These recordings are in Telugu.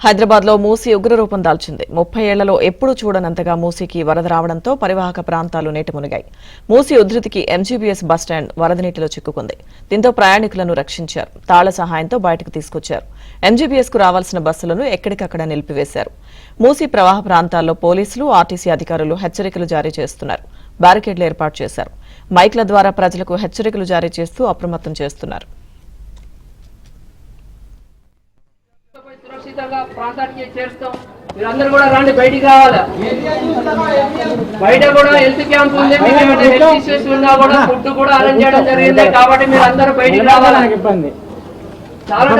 హైదరాబాద్ లో మూసీ ఉగ్రరూపం దాల్చింది. 30 ఏళ్లలో ఎప్పుడూ చూడనంతగా మూసీకి వరద రావడంతో పరివాహక ప్రాంతాలు నీట మునిగాయి. మూసీ ఉధృతికి ఎంజీబీఎస్ బస్టాండ్ వరద నీటిలో చిక్కుకుంది. దీంతో ప్రయాణికులను రక్షించారు. తాళ సహాయంతో బయటకు తీసుకొచ్చారు. ఎంజీబీఎస్ కు రావాల్సిన బస్సులను ఎక్కడికక్కడ నిలిపివేశారు. మూసీ ప్రవాహ ప్రాంతాల్లో పోలీసులు, ఆర్టీసీ అధికారులు హెచ్చరికలు జారీ చేస్తున్నారు. బ్యారికేడ్లు ఏర్పాటు చేశారు. మైక్ల ద్వారా ప్రజలకు హెచ్చరికలు జారీ చేస్తూ అప్రమత్తం చేస్తున్నారు. సురక్షితంగా ప్రాంతానికి చేరుస్తాం. మీరందరూ కూడా రండి, బయటికి రావాలి. బయట కూడా హెల్త్ క్యాంప్ ఉంది. హెల్త్ ఇష్యూస్ ఉన్నా కూడా ఫుడ్ కూడా అరేంజ్ చేయడం జరిగింది. కాబట్టి మీరు అందరూ బయటికి రావాలి. చాలా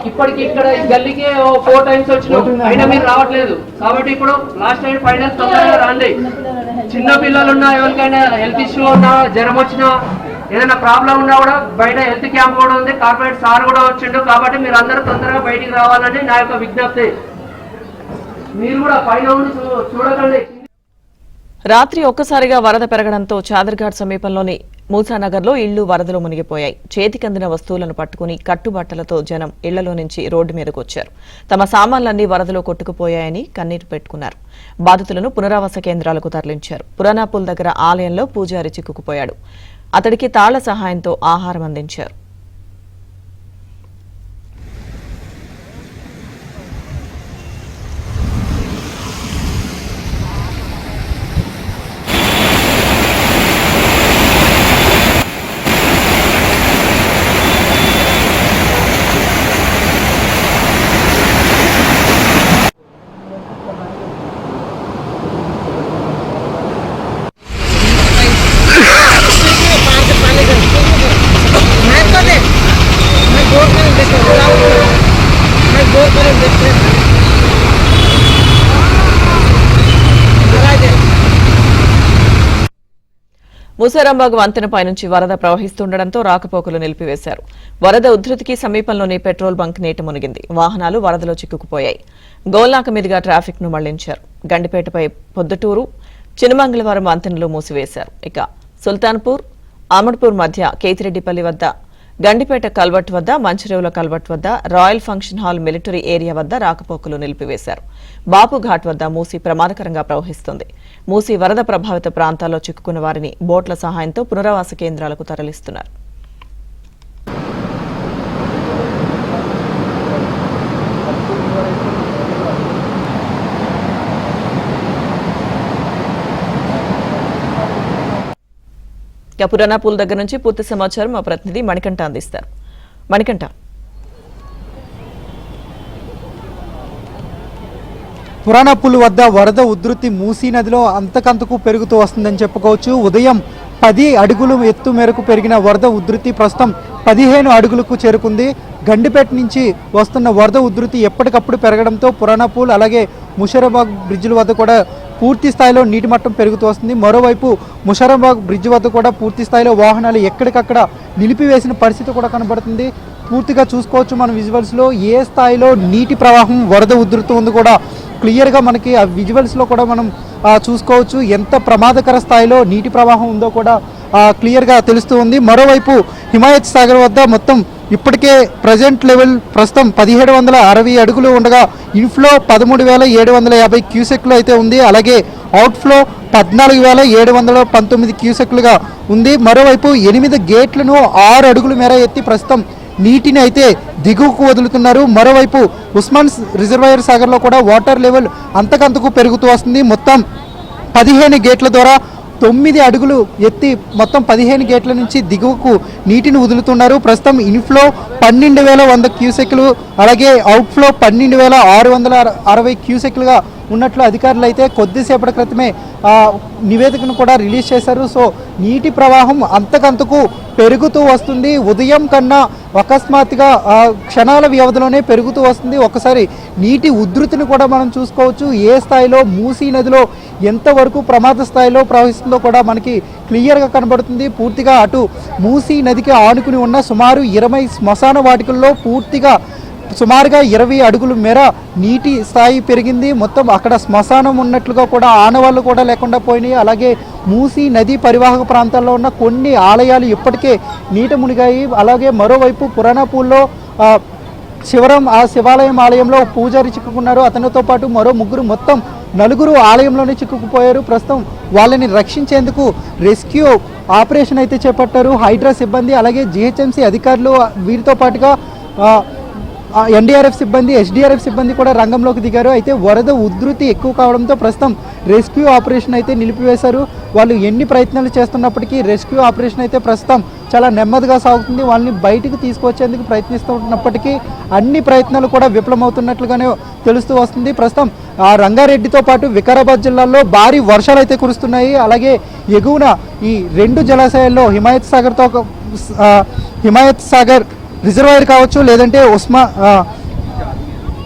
ఇప్పటికి ఇక్కడ గల్లీకి 4 times వచ్చినాం, అయినా మీరు రావట్లేదు. కాబట్టి ఇప్పుడు లాస్ట్ టైం ఫైనల్ తొందరగా రండి. చిన్న పిల్లలు ఉన్నా, ఎవరికైనా హెల్త్ ఇష్యూ ఉన్నా, జ్వరం వచ్చినా, ఏదైనా ప్రాబ్లం ఉన్నా కూడా బయట హెల్త్ క్యాంప్ కూడా ఉంది. కార్పొరేట్ సార్ కూడా వచ్చిండు. కాబట్టి మీరు అందరూ తొందరగా బయటికి రావాలని నా యొక్క విజ్ఞప్తి. మీరు కూడా పైన చూడకండి. రాత్రి ఒక్కసారిగా వరద పెరగడంతో చాదర్ఘాట్ సమీపంలోని మూసానగర్లో ఇళ్లు వరదలో మునిగిపోయాయి. చేతికందిన వస్తువులను పట్టుకుని కట్టుబట్టలతో జనం ఇళ్లలో నుంచి రోడ్డు మీదకు వచ్చారు. తమ సామాన్లన్నీ వరదలో కొట్టుకుపోయాయని కన్నీరు పెట్టుకున్నారు. బాధితులను పునరావాస కేంద్రాలకు తరలించారు. పురాణాపూల్ దగ్గర ఆలయంలో పూజారి చిక్కుకుపోయాడు. అతడికి తాళ సహాయంతో ఆహారం అందించారు. ముసారాంబాగ్ వంతెనపై నుంచి వరద ప్రవహిస్తుండటంతో రాకపోకలు నిలిపివేశారు. వరద ఉధృతికి సమీపంలోని పెట్రోల్ బంక్ నీట మునిగింది. వాహనాలు వరదలో చిక్కుకుపోయాయి. గోల్నాక మీదుగా ట్రాఫిక్ ను మళ్లించారు. గండిపేటపై పొద్దుటూరు, చినమంగళవారం వంతెనలు మూసివేశారు. ఇక సుల్తాన్పూర్, అమడ్పూర్ మధ్య కేతిరెడ్డిపల్లి వద్ద, గండిపేట కల్వర్ట్ వద్ద, మంచిరేవుల కల్వర్ట్ వద్ద, royal function hall military area వద్ద రాకపోకలు నిలిపివేశారు. బాపుఘాట్ వద్ద మూసీ ప్రమాదకరంగా ప్రవహిస్తుంది. మూసీ వరద ప్రభావిత ప్రాంతాల్లో చిక్కుకున్న వారిని బోట్ల సహాయంతో పునరావాస కేంద్రాలకు తరలిస్తున్నారు. పురాణాపూల్ దగ్గర నుంచి పూర్తి సమాచారం మా ప్రతినిధి మణికంఠ అందిస్తారు. మణికంఠ, పురాణాపూల్ వద్ద వరద ఉధృతి మూసీ నదిలో అంతకంతకు పెరుగుతూ వస్తుందని చెప్పుకోవచ్చు. ఉదయం 10 అడుగులు ఎత్తు మేరకు పెరిగిన వరద ఉధృతి ప్రస్తుతం 15 అడుగులకు చేరుకుంది. గండిపేట నుంచి వస్తున్న వరద ఉధృతి ఎప్పటికప్పుడు పెరగడంతో పురాణాపూల్ అలాగే ముషారాబాగ్ బ్రిడ్జిల వద్ద కూడా పూర్తి స్థాయిలో నీటి మట్టం పెరుగుతూ వస్తుంది. మరోవైపు ముషారాబాగ్ బ్రిడ్జ్ వద్ద కూడా పూర్తి స్థాయిలో వాహనాలు ఎక్కడికక్కడ నిలిపివేసిన పరిస్థితి కూడా కనబడుతుంది. పూర్తిగా చూసుకోవచ్చు మన విజువల్స్లో ఏ స్థాయిలో నీటి ప్రవాహం వరద ఉధృతి ఉంది కూడా క్లియర్గా మనకి ఆ విజువల్స్లో కూడా మనం చూసుకోవచ్చు. ఎంత ప్రమాదకర స్థాయిలో నీటి ప్రవాహం ఉందో కూడా క్లియర్గా తెలుస్తూ ఉంది. మరోవైపు హిమాయత్ సాగర్ వద్ద మొత్తం ఇప్పటికే ప్రజెంట్ లెవెల్ ప్రస్తుతం 1760 అడుగులు ఉండగా ఇన్ఫ్లో 13,750 క్యూసెక్లు అయితే ఉంది. అలాగే అవుట్ఫ్లో 14,719 క్యూసెక్లుగా ఉంది. మరోవైపు 8 గేట్లను 6 అడుగుల మేర ఎత్తి ప్రస్తుతం నీటిని అయితే దిగువకు వదులుతున్నారు. మరోవైపు ఉస్మాన్ రిజర్వాయర్ సాగర్లో కూడా వాటర్ లెవెల్ అంతకంతకు పెరుగుతూ వస్తుంది. మొత్తం 15 గేట్ల ద్వారా 9 అడుగులు ఎత్తి మొత్తం 15 గేట్ల నుంచి దిగువకు నీటిని వదులుతున్నారు. ప్రస్తుతం ఇన్ఫ్లో 12,100 క్యూసెక్లు అలాగే అవుట్ఫ్లో 12,660 క్యూసెక్లుగా ఉన్నట్లు అధికారులు అయితే కొద్దిసేపటి క్రితమే నివేదికను కూడా రిలీజ్ చేశారు. సో నీటి ప్రవాహం అంతకంతకు పెరుగుతూ వస్తుంది. ఉదయం కన్నా అకస్మాత్తుగా క్షణాల వ్యవధిలోనే పెరుగుతూ వస్తుంది. ఒకసారి నీటి ఉధృతిని కూడా మనం చూసుకోవచ్చు. ఏ స్థాయిలో మూసీ నదిలో ఎంతవరకు ప్రమాద స్థాయిలో ప్రవహిస్తుందో కూడా మనకి క్లియర్గా కనబడుతుంది. పూర్తిగా అటు మూసీ నదికి ఆనుకుని ఉన్న సుమారు 20 శ్మశాన వాటికల్లో పూర్తిగా సుమారుగా 20 అడుగుల మేర నీటి స్థాయి పెరిగింది. మొత్తం అక్కడ శ్మశానం ఉన్నట్లుగా కూడా ఆనవాళ్ళు కూడా లేకుండా పోయినాయి. అలాగే మూసీ నది పరివాహక ప్రాంతాల్లో ఉన్న కొన్ని ఆలయాలు ఇప్పటికే నీట మునిగాయి. అలాగే మరోవైపు పురాణాపూల్లో ఆ శివాలయం ఆలయంలో పూజారి చిక్కుకున్నారు. అతనితో పాటు మరో ముగ్గురు, మొత్తం నలుగురు ఆలయంలోనే చిక్కుకుపోయారు. ప్రస్తుతం వాళ్ళని రక్షించేందుకు రెస్క్యూ ఆపరేషన్ అయితే చేపట్టారు హైడ్రా సిబ్బంది, అలాగే జిహెచ్ఎంసీ అధికారులు. వీరితో పాటుగా ఎన్డీఆర్ఎఫ్ సిబ్బంది, ఎస్డీఆర్ఎఫ్ సిబ్బంది కూడా రంగంలోకి దిగారు. అయితే వరద ఉధృతి ఎక్కువ కావడంతో ప్రస్తుతం రెస్క్యూ ఆపరేషన్ అయితే నిలిపివేశారు. వాళ్ళు ఎన్ని ప్రయత్నాలు చేస్తున్నప్పటికీ రెస్క్యూ ఆపరేషన్ అయితే ప్రస్తుతం చాలా నెమ్మదిగా సాగుతుంది. వాళ్ళని బయటికి తీసుకొచ్చేందుకు ప్రయత్నిస్తున్నప్పటికీ అన్ని ప్రయత్నాలు కూడా విఫలమవుతున్నట్లుగానే తెలుస్తూ వస్తుంది. ప్రస్తుతం రంగారెడ్డితో పాటు వికారాబాద్ జిల్లాల్లో భారీ వర్షాలు అయితే కురుస్తున్నాయి. అలాగే ఎగువన ఈ రెండు జలాశయాల్లో హిమాయత్ సాగర్ రిజర్వాయర్ కావచ్చు, లేదంటే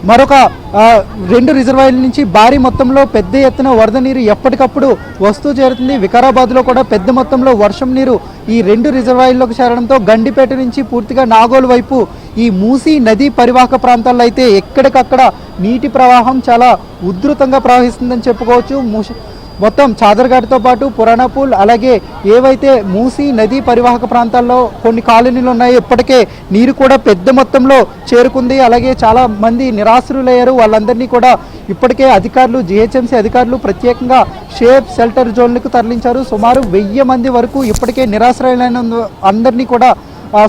మరొక రెండు రిజర్వాయర్ల నుంచి భారీ మొత్తంలో పెద్ద ఎత్తున వరద నీరు ఎప్పటికప్పుడు వస్తూ చేరుతుంది. వికారాబాద్లో కూడా పెద్ద మొత్తంలో వర్షం నీరు ఈ రెండు రిజర్వాయర్లోకి చేరడంతో గండిపేట నుంచి పూర్తిగా నాగోలు వైపు ఈ మూసీ నదీ పరివాహక ప్రాంతాల్లో అయితే ఎక్కడికక్కడ నీటి ప్రవాహం చాలా ఉధృతంగా ప్రవహిస్తుందని చెప్పుకోవచ్చు. మొత్తం చాదర్ఘాట్తో పాటు పురాణపూల్, అలాగే ఏవైతే మూసీ నదీ పరివాహక ప్రాంతాల్లో కొన్ని కాలనీలు ఉన్నాయో ఇప్పటికే నీరు కూడా పెద్ద మొత్తంలో చేరుకుంది. అలాగే చాలా మంది నిరాశ్రులయ్యారు. వాళ్ళందరినీ కూడా ఇప్పటికే అధికారులు, జిహెచ్ఎంసీ అధికారులు ప్రత్యేకంగా షేప్ షెల్టర్ జోన్లకు తరలించారు. సుమారు 1000 మంది వరకు ఇప్పటికే నిరాశ్రయులైన అందరినీ కూడా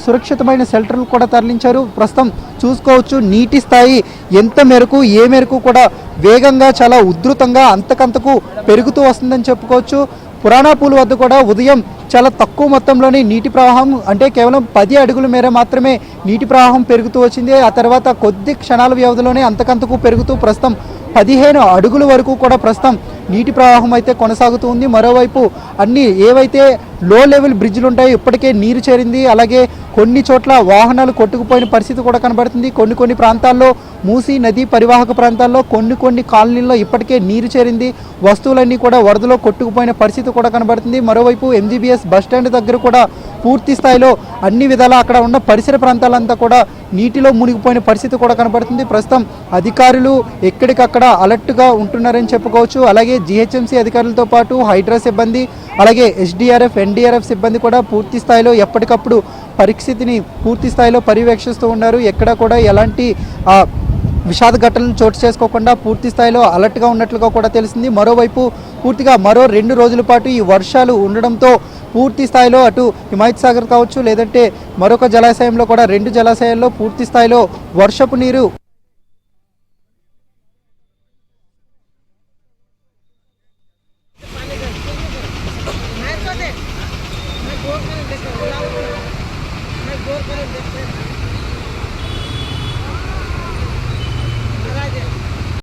సురక్షితమైన షెల్టర్లు కూడా తరలించారు. ప్రస్తుతం చూసుకోవచ్చు నీటి స్థాయి ఎంత మేరకు, ఏ మేరకు కూడా వేగంగా, చాలా ఉధృతంగా అంతకంతకు పెరుగుతూ వస్తుందని చెప్పుకోవచ్చు. పురాణపూల్ వద్ద కూడా ఉదయం చాలా తక్కువ మొత్తంలోనే నీటి ప్రవాహం, అంటే కేవలం 10 అడుగుల మేర మాత్రమే నీటి ప్రవాహం పెరుగుతూ వచ్చింది. ఆ తర్వాత కొద్ది క్షణాల వ్యవధిలోనే అంతకంతకు పెరుగుతూ ప్రస్తుతం 15 అడుగుల వరకు కూడా ప్రస్తుతం నీటి ప్రవాహం అయితే కొనసాగుతూ ఉంది. మరోవైపు అన్ని ఏవైతే లో లెవెల్ బ్రిడ్జ్లు ఉంటాయో ఇప్పటికే నీరు చేరింది. అలాగే కొన్ని చోట్ల వాహనాలు కొట్టుకుపోయిన పరిస్థితి కూడా కనబడుతుంది. కొన్ని ప్రాంతాల్లో మూసీ నదీ పరివాహక ప్రాంతాల్లో కొన్ని కాలనీల్లో ఇప్పటికే నీరు చేరింది. వస్తువులన్నీ కూడా వరదలో కొట్టుకుపోయిన పరిస్థితి కూడా కనబడుతుంది. మరోవైపు ఎంజీబీఎస్ బస్టాండ్ దగ్గర కూడా పూర్తి స్థాయిలో అన్ని విధాలా అక్కడ ఉన్న పరిసర ప్రాంతాలంతా కూడా నీటిలో మునిగిపోయిన పరిస్థితి కూడా కనబడుతుంది. ప్రస్తుతం అధికారులు ఎక్కడికక్కడ అలర్ట్గా ఉంటున్నారని చెప్పుకోవచ్చు. అలాగే జిహెచ్ఎంసీ అధికారులతో పాటు హైడ్రా సిబ్బంది, అలాగే ఎస్డీఆర్ఎఫ్, ఎన్డీఆర్ఎఫ్ సిబ్బంది కూడా పూర్తి స్థాయిలో ఎప్పటికప్పుడు పరిస్థితిని పూర్తి స్థాయిలో పర్యవేక్షిస్తూ ఉన్నారు. ఎక్కడ కూడా ఎలాంటి విషాద ఘటనలు చోటు చేసుకోకుండా పూర్తి స్థాయిలో అలర్ట్గా ఉన్నట్లుగా కూడా తెలిసింది. మరోవైపు పూర్తిగా మరో 2 రోజుల పాటు ఈ వర్షాలు ఉండడంతో పూర్తి స్థాయిలో అటు హిమాయత్ సాగర్ కావచ్చు, లేదంటే మరొక జలాశయంలో కూడా 2 జలాశయాల్లో పూర్తి స్థాయిలో వర్షపు నీరు